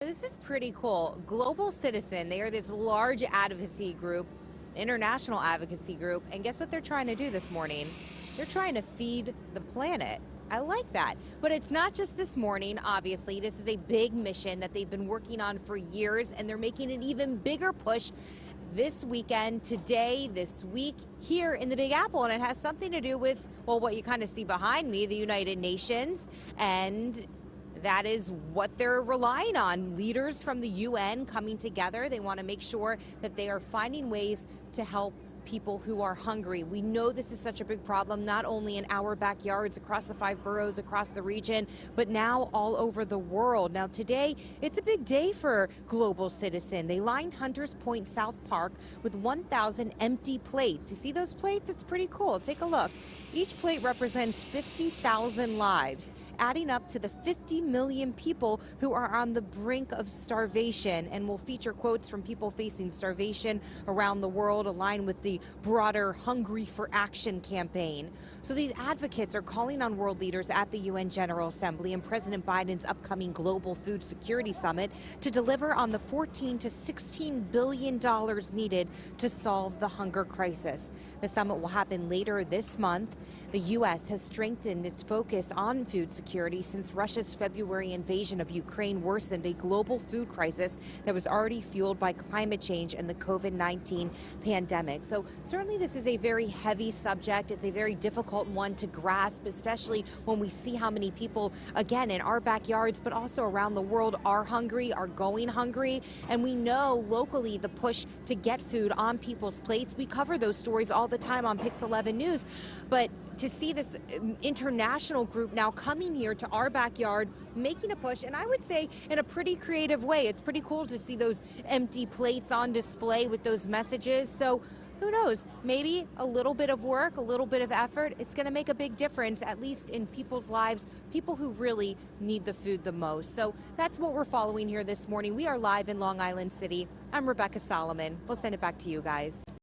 This is pretty cool. Global Citizen, they are this large advocacy group, international advocacy group, and guess what they're trying to do this morning? They're trying to feed the planet. I like that. But it's not just this morning, obviously. This is a big mission that they've been working on for years, and they're making an even bigger push this weekend, today, this week, here in the Big Apple. And it has something to do with, well, what you kind of see behind me, the United Nations, and that is what they're relying on. Leaders from the UN coming together. They want to make sure that they are finding ways to help people who are hungry. We know this is such a big problem, not only in our backyards, across the 5 boroughs, across the region, but now all over the world. Now today, it's a big day for Global Citizen. They lined Hunters Point South Park with 1,000 empty plates. You see those plates? It's pretty cool. Take a look. Each plate represents 50,000 lives, adding up to the 50 million people who are on the brink of starvation, and will feature quotes from people facing starvation around the world, aligned with the broader Hungry for Action campaign. So these advocates are calling on world leaders at the UN General Assembly and President Biden's upcoming Global Food Security Summit to deliver on the $14 to $16 billion needed to solve the hunger crisis. The summit will happen later this month. The U.S. has strengthened its focus on food security since Russia's February invasion of Ukraine worsened a global food crisis that was already fueled by climate change and the COVID-19 pandemic. So certainly this is a very heavy subject. It's a very difficult one to grasp, especially when we see how many people, again, in our backyards, but also around the world, are hungry, are going hungry. And we know locally the push to get food on people's plates. We cover those stories all the time on Pix 11 News. But to see this international group now coming here to our backyard, making a push, and I would say in a pretty creative way. It's pretty cool to see those empty plates on display with those messages. So who knows, maybe a little bit of work, a little bit of effort, it's going to make a big difference, at least in people's lives, people who really need the food the most. So that's what we're following here this morning. We are live in Long Island City. I'm Rebecca Solomon. We'll send it back to you guys.